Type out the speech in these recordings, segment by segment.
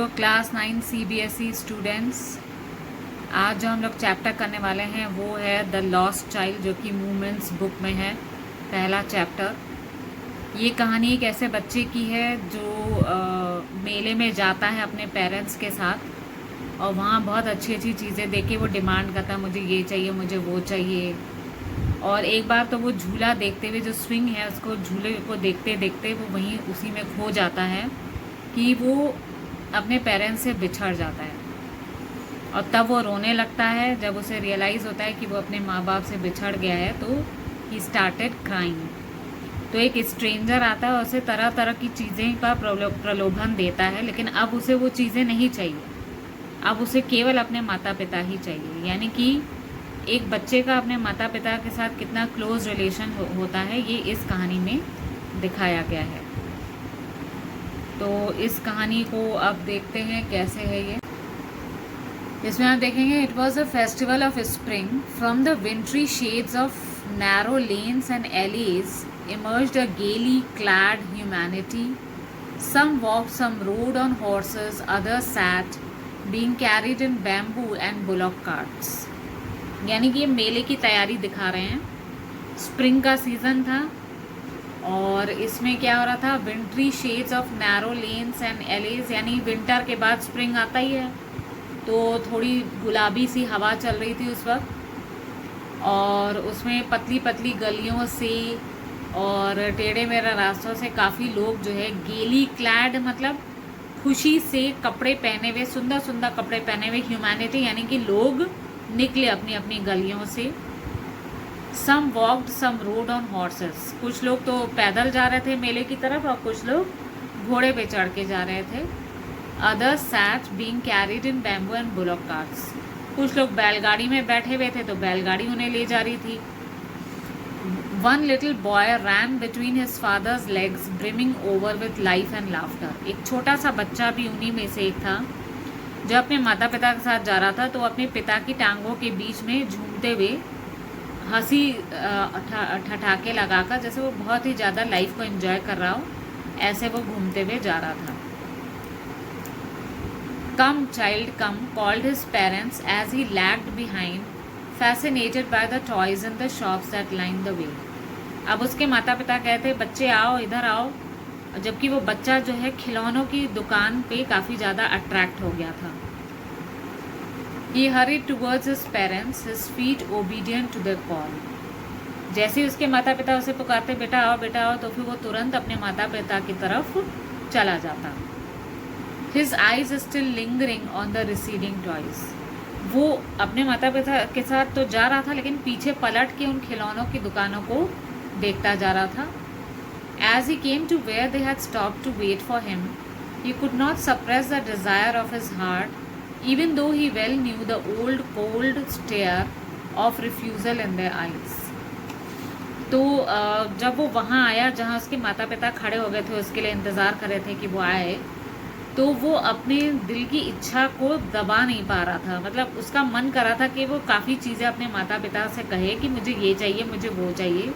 Class 9 CBSE students, आज जो हम लोग चैप्टर करने वाले हैं वो है द लॉस्ट चाइल्ड, जो कि मूवमेंट्स बुक में है, पहला चैप्टर। ये कहानी एक ऐसे बच्चे की है जो मेले में जाता है अपने पेरेंट्स के साथ और वहाँ बहुत अच्छी अच्छी चीज़ें देख के वो डिमांड करता है, मुझे ये चाहिए, मुझे वो चाहिए। और एक बार तो वो झूला देखते हुए, जो स्विंग है उसको, झूले को देखते देखते वो वहीं उसी में खो जाता है कि वो अपने पेरेंट्स से बिछड़ जाता है। और तब वो रोने लगता है जब उसे रियलाइज़ होता है कि वो अपने माँ बाप से बिछड़ गया है, तो ही स्टार्टेड क्राइंग। तो एक स्ट्रेंजर आता है और उसे तरह तरह की चीज़ें का प्रलोभन देता है, लेकिन अब उसे वो चीज़ें नहीं चाहिए, अब उसे केवल अपने माता पिता ही चाहिए। यानी कि एक बच्चे का अपने माता पिता के साथ कितना क्लोज रिलेशन होता है, ये इस कहानी में दिखाया गया है। तो इस कहानी को अब देखते हैं कैसे है ये। इसमें आप देखेंगे, it was a festival of spring, from the विंट्री shades of narrow lanes and allies emerged a gaily clad humanity. Some walked, some rode on horses, others sat, being carried in bamboo and bullock carts. यानी कि ये मेले की तैयारी दिखा रहे हैं। Spring का सीज़न था और इसमें क्या हो रहा था, wintry shades of narrow lanes and alleys, यानी विंटर के बाद स्प्रिंग आता ही है, तो थोड़ी गुलाबी सी हवा चल रही थी उस वक्त। और उसमें पतली पतली गलियों से और टेढ़े मेढ़े रास्तों से काफ़ी लोग जो है गेली क्लैड, मतलब खुशी से कपड़े पहने हुए, सुंदर सुंदर कपड़े पहने हुए ह्यूमैनिटी, यानी कि लोग निकले अपनी अपनी गलियों से। Some walked, some rode on horses, कुछ लोग तो पैदल जा रहे थे मेले की तरफ और कुछ लोग घोड़े पे चढ़ के जा रहे थे। Others sat being carried in bamboo and bullock carts, कुछ लोग बैलगाड़ी में बैठे हुए थे तो बैलगाड़ी उन्हें ले जा रही थी। One little boy ran between his father's legs, brimming over with life and laughter. एक छोटा सा बच्चा भी उन्हीं में से एक था जो अपने माता पिता के साथ जा रहा था, तो अपने पिता की टांगों के बीच में झूमते हुए हंसी ठठाके लगाकर, जैसे वो बहुत ही ज़्यादा लाइफ को एंजॉय कर रहा हो, ऐसे वो घूमते हुए जा रहा था। Come child come, called his parents as he lagged behind, fascinated by the toys in the shops that lined the way. अब उसके माता पिता कहते, बच्चे आओ, इधर आओ, जबकि वो बच्चा जो है खिलौनों की दुकान पे काफ़ी ज़्यादा अट्रैक्ट हो गया था। He hurried towards his parents, his feet obedient to their call. जैसे ही उसके माता पिता उसे पुकारते, बेटा आओ बेटा आओ, तो फिर वो तुरंत अपने माता पिता की तरफ चला जाता। His eyes still lingering on the receding toys. वो अपने माता पिता के साथ तो जा रहा था, लेकिन पीछे पलट के उन खिलौनों की दुकानों को देखता जा रहा था। As he came to where they had stopped to wait for him, he could not suppress the desire of his heart, even though he well knew the old cold stare of refusal in their eyes. तो जब वो वहाँ आया जहाँ उसके माता पिता खड़े हो गए थे, उसके लिए इंतज़ार कर रहे थे कि वो आए, तो वो अपने दिल की इच्छा को दबा नहीं पा रहा था। मतलब उसका मन कर रहा था कि वो काफ़ी चीज़ें अपने माता पिता से कहे कि मुझे ये चाहिए, मुझे वो चाहिए,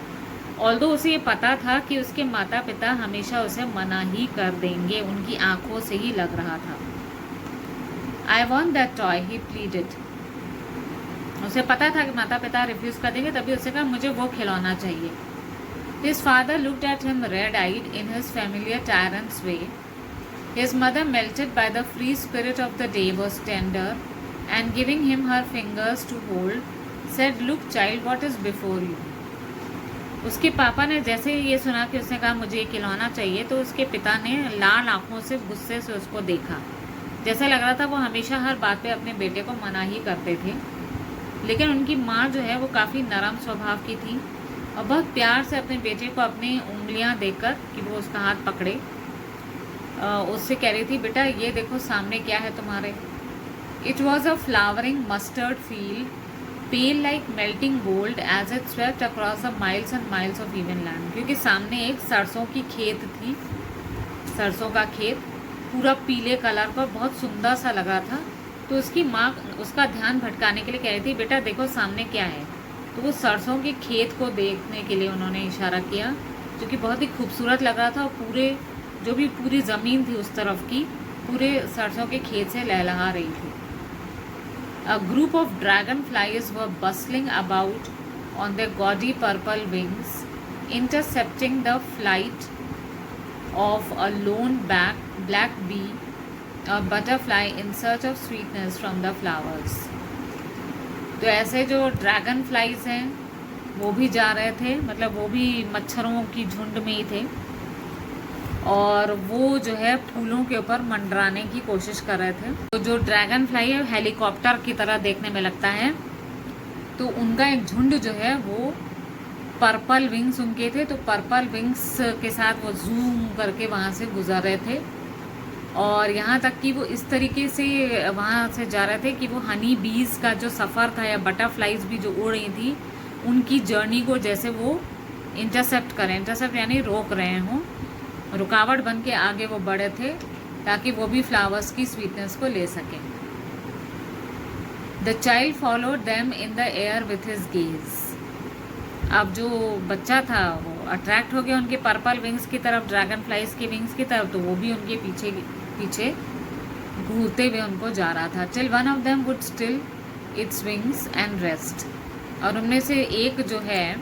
ऑल्दो उसे ये पता था कि उसके माता पिता हमेशा उसे मना ही कर देंगे, उनकी आंखों से ही लग रहा था। आई want that toy, he pleaded. उसे पता था कि माता पिता रिफ्यूज़ कर देंगे, तभी उसे कहा मुझे वो खिलौना चाहिए। His father looked at him red eyed in his familiar tyrant's way. His mother, melted by the free spirit of the day, was tender, and giving him her fingers to hold, said, "Look, child, what is before you." उसके पापा ने जैसे ये सुना कि उसने कहा मुझे ये खिलौना चाहिए, तो उसके पिता ने लाल आंखों से गुस्से से उसको देखा। जैसे लग रहा था वो हमेशा हर बात पे अपने बेटे को मना ही करते थे, लेकिन उनकी माँ जो है वो काफ़ी नरम स्वभाव की थी और बहुत प्यार से अपने बेटे को अपनी उंगलियाँ देकर कि वो उसका हाथ पकड़े, उससे कह रही थी, बेटा ये देखो सामने क्या है तुम्हारे। It was a flowering mustard field, pale like melting gold as it swept across the miles and miles of even land. क्योंकि सामने एक सरसों की खेत थी, सरसों का खेत पूरा पीले कलर का बहुत सुंदर सा लगा था। तो उसकी माँ उसका ध्यान भटकाने के लिए कह रही थी, बेटा देखो सामने क्या है। तो वो सरसों के खेत को देखने के लिए उन्होंने इशारा किया, जो कि बहुत ही खूबसूरत लग रहा था और पूरी ज़मीन थी उस तरफ की, पूरे सरसों के खेत से लहलहा रही थी। A group of dragonflies were bustling about on their gaudy purple wings, intercepting the flight of a lone black bee, a butterfly in search of sweetness from the flowers. तो ऐसे जो ड्रैगन फ्लाइज हैं वो भी जा रहे थे, मतलब वो भी मच्छरों की झुंड में ही थे, और वो जो है फूलों के ऊपर मंडराने की कोशिश कर रहे थे। तो जो ड्रैगन फ्लाई है हेलीकॉप्टर की तरह देखने में लगता है, तो उनका एक झुंड जो है वो पर्पल विंग्स उनके थे, तो पर्पल विंग्स के साथ वो जूम करके वहाँ से गुजर रहे थे, और यहाँ तक कि वो इस तरीके से वहाँ से जा रहे थे कि वो हनी बीज का जो सफ़र था या बटरफ्लाइज भी जो उड़ रही थी उनकी जर्नी को जैसे वो इंटरसेप्ट करें, इंटरसेप्ट यानी रोक रहे हों, रुकावट बन के आगे वो बढ़े थे ताकि वो भी फ्लावर्स की स्वीटनेस को ले सकें। The child followed them in the air with his gaze. अब जो बच्चा था वो अट्रैक्ट हो गया उनके पर्पल विंग्स की तरफ, ड्रैगन फ्लाइज की विंग्स की तरफ, तो वो भी उनके पीछे पीछे घूरते हुए उनको जा रहा था। Till one of them would still its wings and rest. और उनमें से एक जो है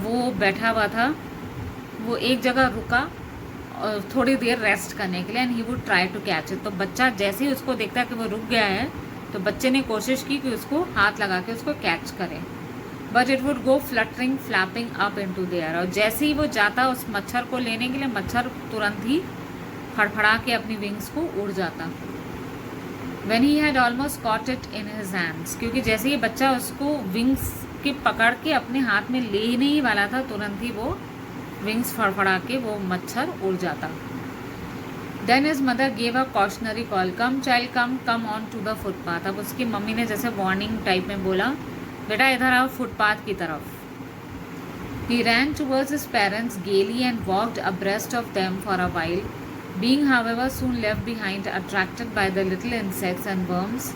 वो बैठा हुआ था, वो एक जगह रुका और थोड़ी देर रेस्ट करने के लिए, and he would try to catch it. तो बच्चा जैसे ही उसको देखता है कि वो रुक गया है, तो बच्चे ने कोशिश की कि उसको हाथ लगा के उसको कैच करे, but it would go fluttering flapping up into the air. और जैसे ही वो जाता उस मच्छर को लेने के लिए, मच्छर तुरंत ही फड़फड़ा के अपनी विंग्स को उड़ जाता। When he had almost caught it in his hands, क्योंकि जैसे ही बच्चा उसको विंग्स के पकड़ के अपने हाथ में लेने ही वाला था, तुरंत ही वो विंग्स फड़फड़ा के वो मच्छर उड़ जाता। Then his mother gave a cautionary call, come child come on to the footpath। अब उसकी मम्मी ने जैसे वार्निंग टाइप में बोला, बेटा इधर आओ फुटपाथ की तरफ। He ran towards his parents gaily and walked abreast of them for a while, being however soon left behind, attracted by the little insects and worms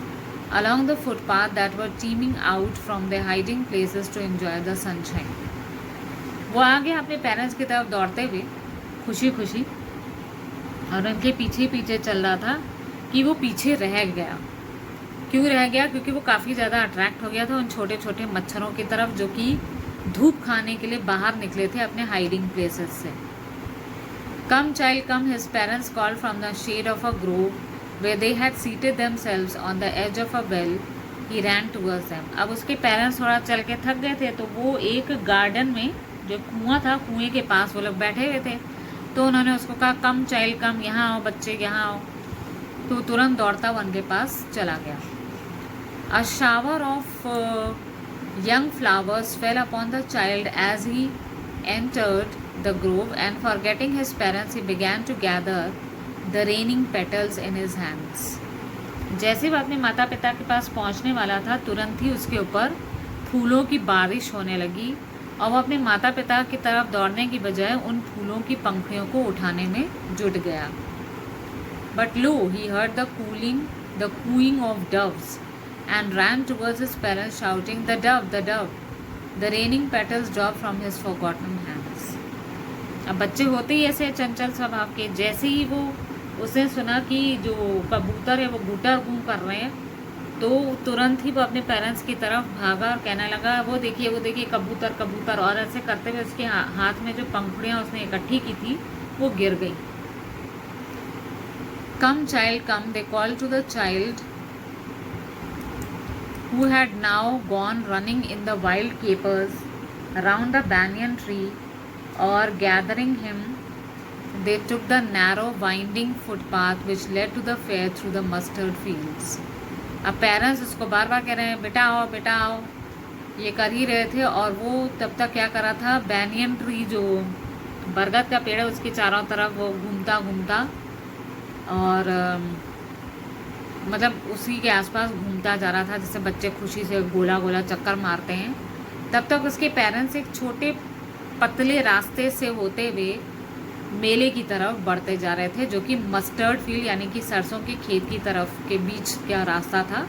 along the footpath that were teeming out from their hiding places to enjoy the sunshine। वो आगे अपने parents की तरफ दौड़ते हुए खुशी खुशी, और उनके पीछे पीछे चल रहा था कि वो पीछे रह गया। क्यों रह गया? क्योंकि वो काफ़ी ज़्यादा अट्रैक्ट हो गया था उन छोटे छोटे मच्छरों की तरफ जो कि धूप खाने के लिए बाहर निकले थे अपने हाइडिंग प्लेसेस से। Come child come, his parents called from the shade of a grove where they had seated themselves on the edge of a well। he ran towards them। अब उसके पेरेंट्स थोड़ा चल के थक गए थे, तो वो एक गार्डन में जो कुआं था, कुएं के पास वो लोग बैठे हुए थे, तो उन्होंने उसको कहा कम चाइल्ड कम, यहाँ आओ बच्चे यहाँ आओ। तो तुरंत दौड़ता हुआ उनके पास चला गया। A shower of young flowers fell upon the child as he entered the grove, and forgetting his parents he began to gather the raining petals in his hands. जैसे वो अपने माता पिता के पास पहुंचने वाला था, तुरंत ही उसके ऊपर फूलों की बारिश होने लगी, और वो अपने माता पिता की तरफ दौड़ने की बजाय उन फूलों की पंखुड़ियों को उठाने में जुट गया। But low, he heard the cooing of doves and ran towards his parents shouting, the dove, the dove। The raining petals dropped from his forgotten hands। अब बच्चे होते ही ऐसे चंचल स्वभाव के, जैसे ही वो उसने सुना कि जो कबूतर है वो गुटर गूं कर रहे हैं, तो तुरंत ही वो अपने पेरेंट्स की तरफ भागा और कहने लगा, वो देखिए कबूतर कबूतर, और ऐसे करते हुए उसके हाथ में जो पंखुड़ियाँ उसने इकट्ठी की थी वो गिर गई। Come child come, they call to the child who had now gone running in the wild capers around the banyan tree, or gathering him they took the narrow winding footpath which led to the fair through the mustard fields। अब parents उसको बार बार कह रहे हैं बेटा आओ, ये कर ही रहे थे, और वो तब तक क्या कर रहा था, बैनियन ट्री जो बरगद का पेड़ है उसके चारों तरफ वो घूमता और मतलब उसी के आसपास घूमता जा रहा था, जैसे बच्चे खुशी से गोला गोला चक्कर मारते हैं। तब तक उसके पेरेंट्स एक छोटे पतले रास्ते से होते हुए मेले की तरफ बढ़ते जा रहे थे, जो कि मस्टर्ड फील्ड यानी कि सरसों के खेत की तरफ के बीच का रास्ता था,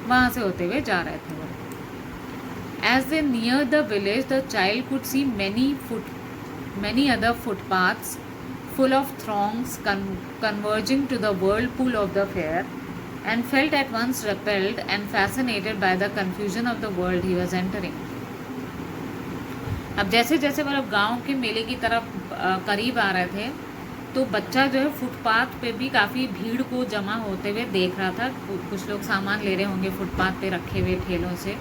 वहाँ से होते हुए जा रहे थे वो। As they near the village the child could see many other footpaths full of throngs converging to the whirlpool of the fair, and felt at once repelled and fascinated by the confusion of the world he was entering. अब जैसे जैसे वो लोग गाँव के मेले की तरफ करीब आ रहे थे, तो बच्चा जो है फुटपाथ पे भी काफ़ी भीड़ को जमा होते हुए देख रहा था। कुछ लोग सामान ले रहे होंगे फुटपाथ पे रखे हुए ठेलों से।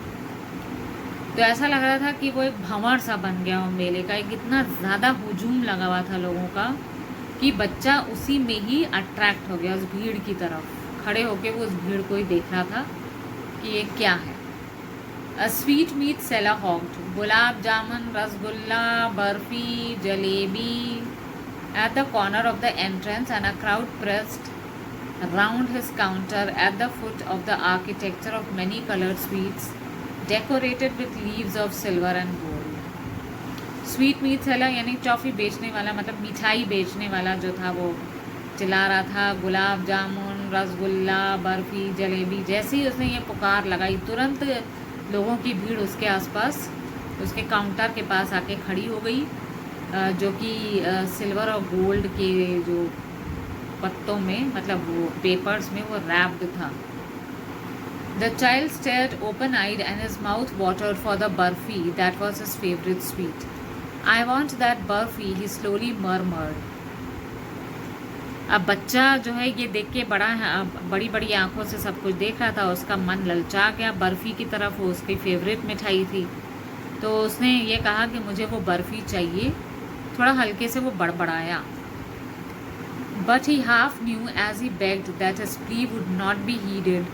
तो ऐसा लग रहा था कि वो एक भंवर सा बन गया हो मेले का। एक इतना ज़्यादा हुजूम लगा हुआ था लोगों का कि बच्चा उसी में ही अट्रैक्ट हो गया, उस भीड़ की तरफ। खड़े होके वो उस भीड़ को ही देख रहा था कि ये क्या है। A sweetmeat seller hawked, gulab jamun, rasgulla, barfi, jalebi at the corner of the entrance, and a crowd pressed round his counter at the foot of the architecture of many colored sweets decorated with leaves of silver and gold. Sweetmeat seller यानी toffee बेचने वाला, मतलब मिठाई बेचने वाला जो था वो चिल्ला रहा था गुलाब जामुन, रसगुल्ला, बर्फ़ी, जलेबी। जैसे ही उसने ये पुकार लगाई, तुरंत लोगों की भीड़ उसके आसपास, उसके काउंटर के पास आके खड़ी हो गई, जो कि सिल्वर और गोल्ड के जो पत्तों में, मतलब वो पेपर्स में वो रैप्ड था। The child stared open eyed and his mouth watered for the barfi that was his favourite sweet. I want that barfi, he slowly murmured. अब बच्चा जो है ये देख के बड़ी बड़ी आंखों से सब कुछ देख रहा था, उसका मन ललचा गया बर्फ़ी की तरफ। वो उसकी फेवरेट मिठाई थी, तो उसने ये कहा कि मुझे वो बर्फ़ी चाहिए। थोड़ा हल्के से वो बड़बड़ाया। But he half knew as he begged that his plea would not be heeded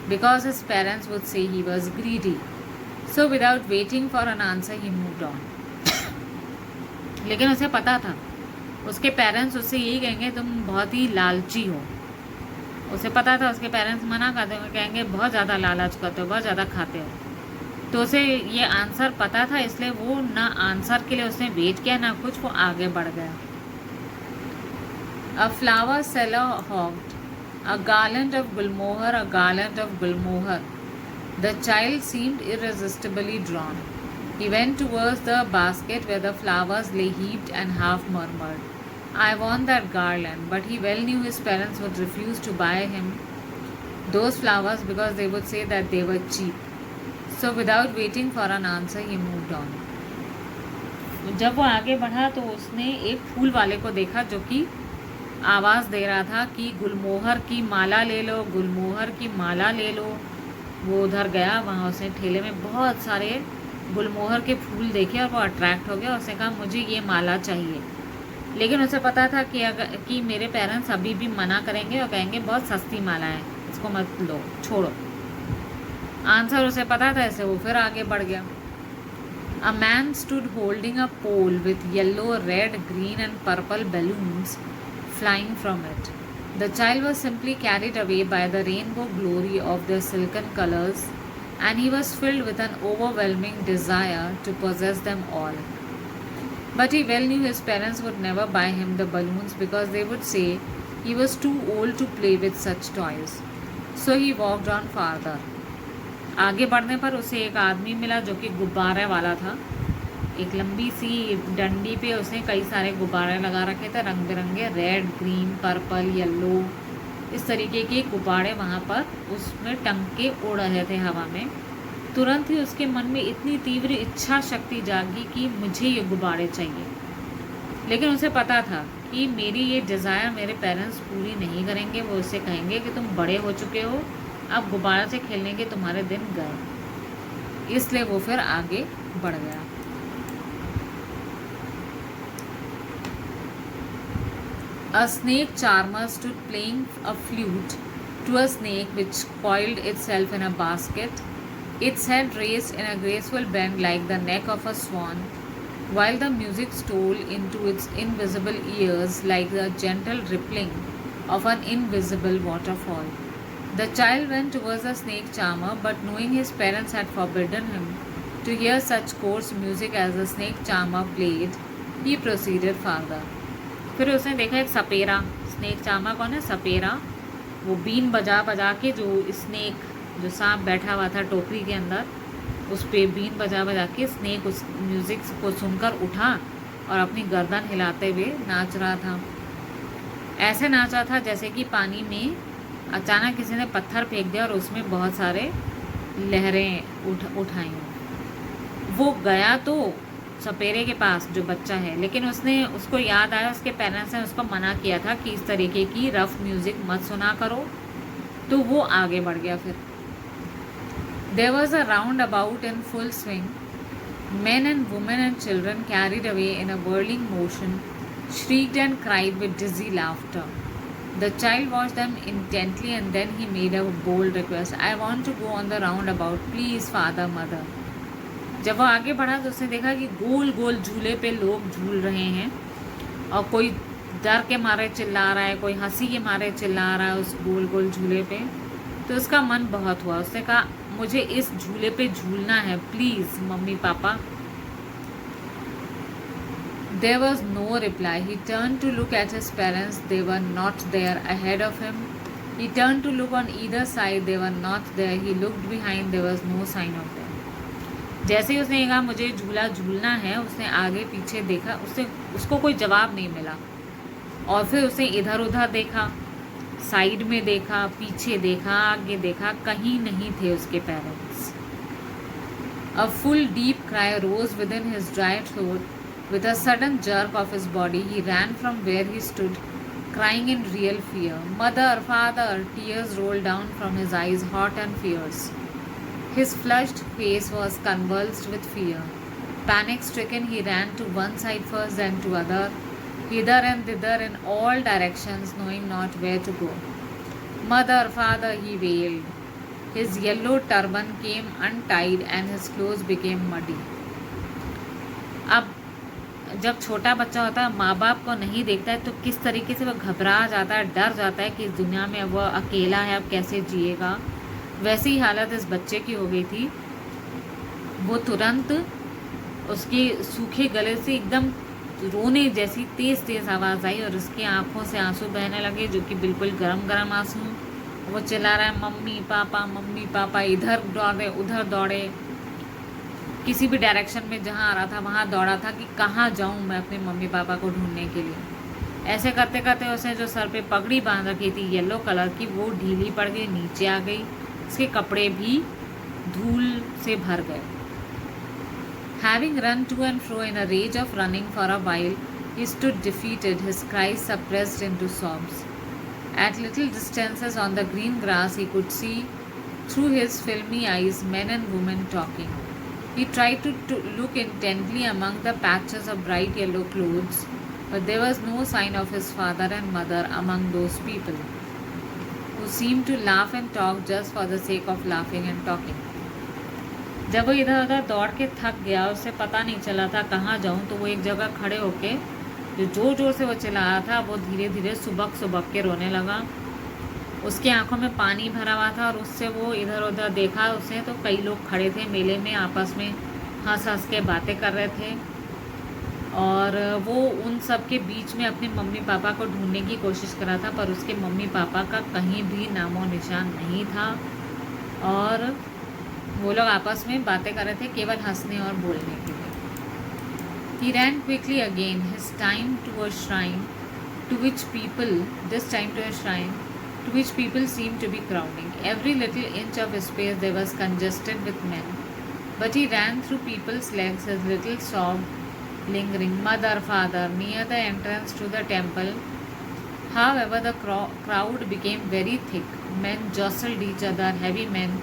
because his parents would say he was greedy. So without waiting for an answer he moved on. लेकिन उसे पता था उसके parents उससे यही कहेंगे तुम बहुत ही लालची हो। उसे पता था उसके पेरेंट्स मना कर देंगे, कहेंगे बहुत ज़्यादा लालच करते हो, बहुत ज़्यादा खाते हो। तो उसे ये आंसर पता था, इसलिए वो ना आंसर के लिए उसने वेट किया ना कुछ, वो आगे बढ़ गया। A flower seller hawked, a garland of gulmohar, a garland of gulmohar. The child seemed irresistibly drawn. He went towards the basket where the flowers lay heaped and half murmured, I want that garland, but he well knew his parents would refuse to buy him those flowers because they would say that they were cheap. So without waiting for an answer, he moved on. जब वो आगे बढ़ा तो उसने एक फूल वाले को देखा जो कि आवाज़ दे रहा था कि गुलमोहर की माला ले लो, गुलमोहर की माला ले लो। वो उधर गया, वहाँ उसने ठेले में बहुत सारे गुलमोहर के फूल देखे और वो अट्रैक्ट हो गया। उसने कहा मुझे ये माला चाहिए। लेकिन उसे पता था कि मेरे पेरेंट्स अभी भी मना करेंगे और कहेंगे बहुत सस्ती माला है, इसको मत लो, छोड़ो। आंसर उसे पता था, ऐसे वो फिर आगे बढ़ गया। A man stood holding a pole with yellow, red, green and purple balloons flying from it. The child was simply carried away by the rainbow glory of the silken colours, and he was filled with an overwhelming desire to possess them all. But he well knew his parents would never buy him the balloons because they would say he was too old to play with such toys. So he walked on farther. आगे बढ़ने पर उसे एक आदमी मिला जो कि गुब्बारे वाला था। एक लंबी सी डंडी पे उसने कई सारे गुब्बारे लगा रखे थे, रंग बिरंगे, रेड, ग्रीन, पर्पल, येलो, इस तरीके के गुब्बारे वहाँ पर उसमें टंग के उड़ रहे थे हवा में। तुरंत ही उसके मन में इतनी तीव्र इच्छा शक्ति जागी कि मुझे ये गुब्बारे चाहिए। लेकिन उसे पता था कि मेरी ये डिज़ायर मेरे पेरेंट्स पूरी नहीं करेंगे। वो उससे कहेंगे कि तुम बड़े हो चुके हो, अब गुब्बारे से खेलने के तुम्हारे दिन गए। इसलिए वो फिर आगे बढ़ गया। A snake charmer stood playing a flute to a snake which coiled itself in a basket, its head raised in a graceful bend like the neck of a swan, while the music stole into its invisible ears like the gentle rippling of an invisible waterfall. The child went towards the snake charmer, but knowing his parents had forbidden him to hear such coarse music as the snake charmer played, he proceeded farther. फिर उसने देखा एक सपेरा। Snake charmer कौन है? सपेरा। वो been बजा बजा के, जो स्नेक, जो सांप बैठा हुआ था टोकरी के अंदर, उस पे बीन बजा बजा के स्नेक उस म्यूज़िक को सुनकर उठा और अपनी गर्दन हिलाते हुए नाच रहा था। ऐसे नाचा था जैसे कि पानी में अचानक किसी ने पत्थर फेंक दिया और उसमें बहुत सारे लहरें उठाई हों। वो गया तो सपेरे के पास जो बच्चा है, लेकिन उसको याद आया उसके पेरेंट्स ने उसको मना किया था कि इस तरीके की रफ म्यूज़िक मत सुना करो, तो वो आगे बढ़ गया। फिर there was a roundabout in full swing, men and women and children carried away in a whirling motion shrieked and cried with dizzy laughter. The child watched them intently and then he made a bold request. I want to go on the roundabout, please, father, mother. जब वो आगे बढ़ा तो उसने देखा कि गोल गोल झूले पे लोग झूल रहे हैं और कोई डर के मारे चिल्ला रहा है, कोई हंसी के मारे चिल्ला रहा है उस गोल गोल झूले पे। तो उसका मन बहुत हुआ, उसने कहा मुझे इस झूले पे झूलना है, please mummy papa. There was no reply. He turned to look at his parents. They were not there ahead of him. He turned to look on either side. They were not there. He looked behind. There was no sign of them. जैसे ही उसने कहा मुझे झूला झूलना है, उसने आगे पीछे देखा, उसको कोई जवाब नहीं मिला। और फिर उसने इधर उधर देखा, साइड में देखा, पीछे देखा, आगे देखा, कहीं नहीं थे उसके parents. A full deep cry rose within his dry throat. With a sudden jerk of his body, he ran from where he stood, crying in real fear. Mother, father! Tears rolled down from his eyes, hot and fierce. His flushed face was convulsed with fear. Panic-stricken, he ran to one side first, then to other, hither and thither in all directions, knowing not where to go. Mother, father! He wailed. His yellow turban came untied and his clothes became muddy. अब जब छोटा बच्चा होता है, माँ बाप को नहीं देखता है, तो किस तरीके से वह घबरा जाता है, डर जाता है कि इस दुनिया में वह अकेला है, अब कैसे जिएगा। वैसी ही हालत इस बच्चे की हो गई थी। वो तुरंत उसके सूखे गले से एकदम रोने जैसी तेज़ तेज़ आवाज़ आई और उसकी आंखों से आंसू बहने लगे, जो कि बिल्कुल गरम गरम आंसू। वो चिल्ला रहा है मम्मी पापा, इधर दौड़े उधर दौड़े, किसी भी डायरेक्शन में जहाँ आ रहा था वहाँ दौड़ा था कि कहाँ जाऊँ मैं अपने मम्मी पापा को ढूंढने के लिए। ऐसे करते करते उसने जो सर पे पगड़ी बांध रखी थी येलो कलर की, वो ढीली पड़ गई, नीचे आ गई, उसके कपड़े भी धूल से भर गए। Having run to and fro in a rage of running for a while, he stood defeated, his cries suppressed into sobs. At little distances on the green grass, he could see through his filmy eyes men and women talking. He tried to look intently among the patches of bright yellow clothes, but there was no sign of his father and mother among those people, who seemed to laugh and talk just for the sake of laughing and talking. जब वो इधर उधर दौड़ के थक गया, उसे पता नहीं चला था कहाँ जाऊँ, तो वो एक जगह खड़े होके जो जोर जोर से वो चिल्ला रहा था, वो धीरे धीरे सुबक के रोने लगा। उसकी आंखों में पानी भरा हुआ था और उससे वो इधर उधर देखा उसने, तो कई लोग खड़े थे मेले में, आपस में हंस हंस के बातें कर रहे थे और वो उन सब के बीच में अपने मम्मी पापा को ढूंढने की कोशिश कर रहा था, पर उसके मम्मी पापा का कहीं भी नामो निशान नहीं था और वो लोग आपस में बातें कर रहे थे केवल हंसने और बोलने के लिए। He ran quickly again, this time to a shrine to which people seemed to be crowding. Every little inch of his space there was congested with men. But he ran through people's legs, his little sob lingering. Mother, father, near the entrance to the temple. However, the crowd became very thick. Men jostled each other, heavy men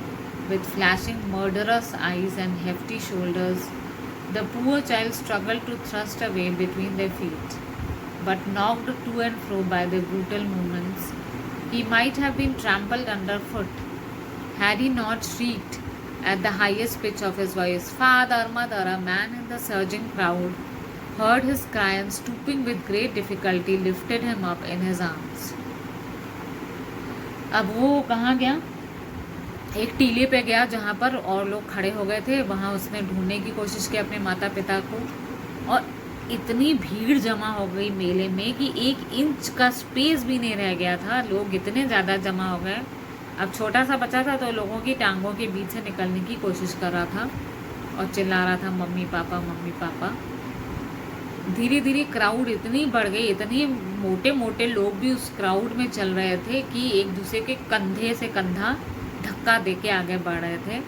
with flashing murderous eyes and hefty shoulders. The poor child struggled to thrust away between their feet, but knocked to and fro by the brutal movements, he might have been trampled underfoot had he not shrieked at the highest pitch of his voice, "Father, mother!" A man in the surging crowd heard his cry and, stooping with great difficulty, lifted him up in his arms. अब वो कहाँ गया? एक टीले पे गया जहाँ पर और लोग खड़े हो गए थे, वहाँ उसने ढूंढने की कोशिश की अपने माता पिता को, और इतनी भीड़ जमा हो गई मेले में कि 1 इंच का स्पेस भी नहीं रह गया था, लोग इतने ज़्यादा जमा हो गए। अब छोटा सा बच्चा था तो लोगों की टांगों के बीच से निकलने की कोशिश कर रहा था और चिल्ला रहा था मम्मी पापा। धीरे धीरे क्राउड इतनी बढ़ गई, इतने मोटे मोटे लोग भी उस क्राउड में चल रहे थे कि एक दूसरे के कंधे से कंधा धक्का दे के आगे बढ़ रहे थे।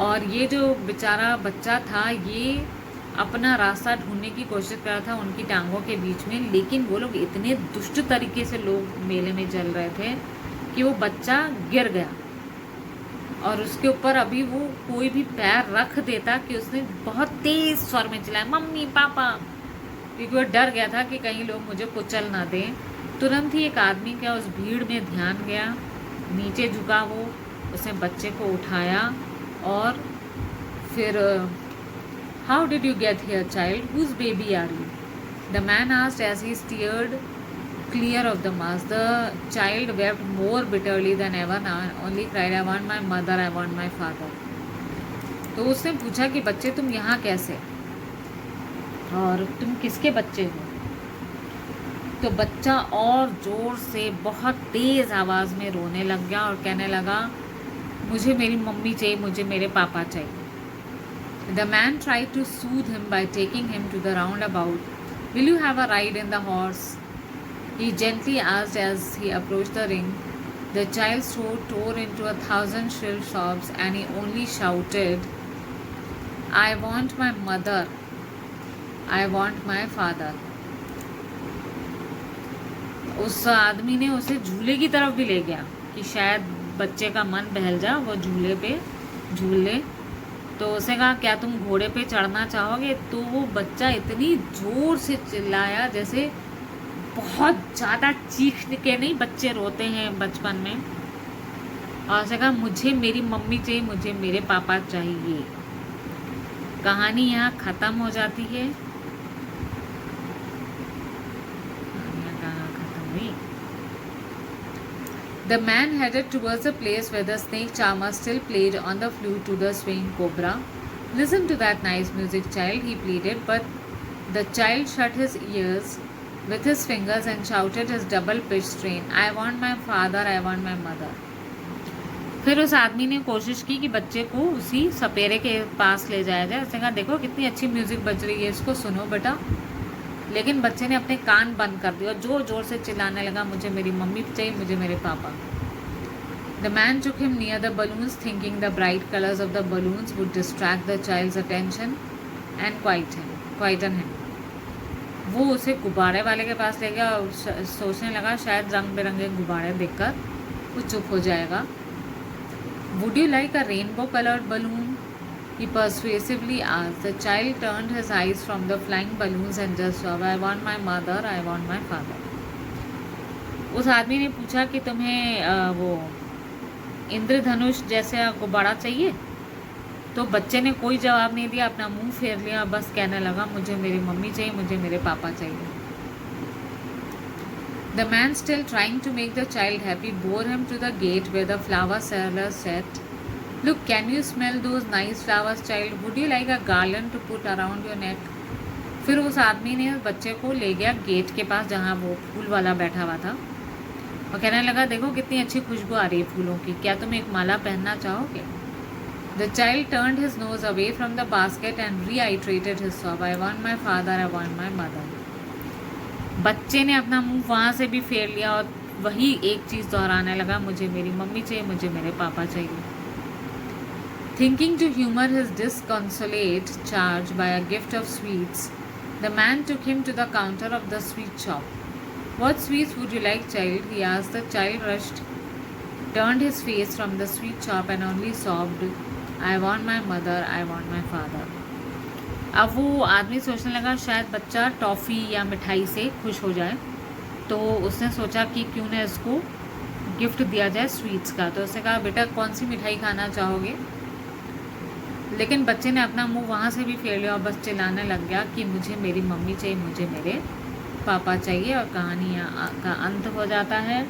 और ये जो बेचारा बच्चा था ये अपना रास्ता ढूंढने की कोशिश कर रहा था उनकी टांगों के बीच में, लेकिन वो लोग इतने दुष्ट तरीके से लोग मेले में चल रहे थे कि वो बच्चा गिर गया। और उसके ऊपर अभी वो कोई भी पैर रख देता कि उसने बहुत तेज स्वर में चिल्लाया, मम्मी पापा, क्योंकि वो डर गया था कि कहीं लोग मुझे कुचल ना दें। तुरंत ही एक आदमी का उस भीड़ में ध्यान गया, नीचे झुका वो, उसने बच्चे को उठाया और फिर how did you get here child, whose baby are you, the man asked as he steered clear of the mass. The child wept more bitterly than ever now, only cried, I want my mother, I want my father. तो उसने पूछा कि बच्चे तुम यहाँ कैसे और तुम किसके बच्चे हो। तो बच्चा और ज़ोर से बहुत तेज़ आवाज़ में रोने लग गया और कहने लगा, मुझे मेरी मम्मी चाहिए, मुझे मेरे पापा चाहिए। The man tried to soothe him by taking him to the roundabout. Will you have a ride in the horse? He gently asked as he approached the ring. The child's throat tore into 1,000 shrill sobs and he only shouted, I want my mother, I want my father. उस आदमी ने उसे झूले की तरफ भी ले गया कि शायद बच्चे का मन बहल जा, वो झूले पे झूल ले। तो उसने कहा, क्या तुम घोड़े पे चढ़ना चाहोगे? तो वो बच्चा इतनी ज़ोर से चिल्लाया जैसे बहुत ज़्यादा चीख के नहीं बच्चे रोते हैं बचपन में, और उसने कहा, मुझे मेरी मम्मी चाहिए, मुझे मेरे पापा चाहिए। कहानी यहाँ ख़त्म हो जाती है। The man headed towards the place where the snake charmer still played on the flute to the swaying cobra. Listen to that nice music, child, he pleaded, but the child shut his ears with his fingers and shouted his double-pitched strain, I want my father, I want my mother. फिर उस आदमी ने कोशिश की कि बच्चे को उसी सपेरे के पास ले जाया जाए। उसने कहा, देखो कितनी अच्छी म्यूज़िक बज रही है, इसको सुनो बेटा। लेकिन बच्चे ने अपने कान बंद कर दिए और ज़ोर ज़ोर से चिल्लाने लगा, मुझे मेरी मम्मी चाहिए, मुझे मेरे पापा। The man took him near the balloons, thinking the bright colors of the balloons would distract the child's attention and quieten him. वो उसे गुब्बारे वाले के पास ले गया और सोचने लगा शायद रंग बिरंगे गुब्बारे देखकर वो चुप हो जाएगा। Would you like a rainbow colored balloon? He persuasively asked. The child turned his eyes from the flying balloons and just sobbed, I want my mother, I want my father. उस आदमी ने पूछा कि तुम्हें वो इंद्रधनुष जैसे गुब्बारा चाहिए? तो बच्चे ने कोई जवाब नहीं दिया, अपना मुंह फेर लिया, बस कहने लगा, मुझे मेरी मम्मी चाहिए, मुझे मेरे पापा चाहिए। The man, still trying to make the child happy, bore him to the gate where the flower seller said, Look, can you smell those nice flowers, child? Would you like a garland to put around your neck? फिर उस आदमी ने बच्चे को ले गया gate के पास जहाँ वो फूल वाला बैठा हुआ था और कहने लगा, देखो कितनी अच्छी खुशबू आ रही है फूलों की, क्या तुम एक माला पहनना चाहोगे? The child turned his nose away from the basket and reiterated his sob, I want my father, I want my mother. बच्चे ने अपना मुंह वहाँ से भी फेर लिया और वही एक चीज़ दोहराने लगा, मुझे मेरी मम्मी चाहिए, मुझे मेरे पापा चाहिए। Thinking to humor his disconsolate charge by a gift of sweets, the man took him to the counter of the sweet shop. What sweets would you like, child? He asked. The child rushed, turned his face from the sweet shop and only sobbed, I want my mother, I want my father. अब वो आदमी सोचने लगा शायद बच्चा toffee या मिठाई से खुश हो जाए, तो उसने सोचा कि क्यों ना इसको गिफ्ट दिया जाए स्वीट्स का। तो उसने कहा, बेटा कौन सी मिठाई खाना चाहोगे? लेकिन बच्चे ने अपना मुंह वहाँ से भी फेर लिया और बस चिल्लाने लग गया कि मुझे मेरी मम्मी चाहिए, मुझे मेरे पापा चाहिए। और कहानी का अंत हो जाता है।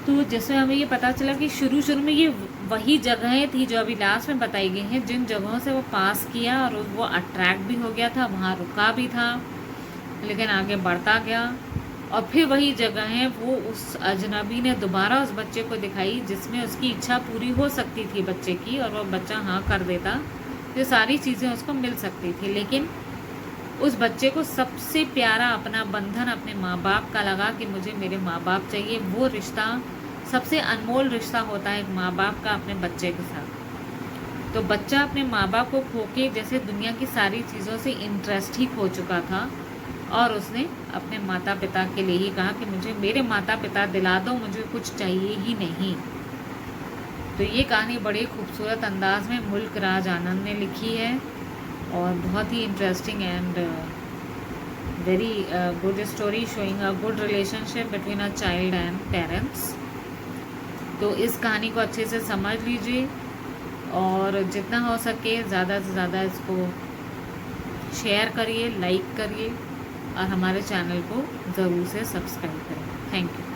तो जैसे हमें ये पता चला कि शुरू में ये वही जगहें थी जो अभी लास्ट में बताई गई हैं, जिन जगहों से वो पास किया और वो अट्रैक्ट भी हो गया था, वहाँ रुका भी था, लेकिन आगे बढ़ता गया। और फिर वही जगहें वो उस अजनबी ने दोबारा उस बच्चे को दिखाई जिसमें उसकी इच्छा पूरी हो सकती थी बच्चे की, और वो बच्चा हाँ कर देता, ये सारी चीज़ें उसको मिल सकती थी। लेकिन उस बच्चे को सबसे प्यारा अपना बंधन अपने माँ बाप का लगा कि मुझे मेरे माँ बाप चाहिए। वो रिश्ता सबसे अनमोल रिश्ता होता है एक माँ बाप का अपने बच्चे के साथ। तो बच्चा अपने माँ बाप को खो के जैसे दुनिया की सारी चीज़ों से इंटरेस्ट ही खो चुका था, और उसने अपने माता पिता के लिए ही कहा कि मुझे मेरे माता पिता दिला दो, मुझे कुछ चाहिए ही नहीं। तो ये कहानी बड़े खूबसूरत अंदाज में मुल्क राज आनंद ने लिखी है, और बहुत ही interesting and very good story showing a good relationship between a child and parents. तो इस कहानी को अच्छे से समझ लीजिए, और जितना हो सके ज़्यादा से ज़्यादा इसको शेयर करिए, लाइक करिए, और हमारे चैनल को ज़रूर से सब्सक्राइब करें। Thank you.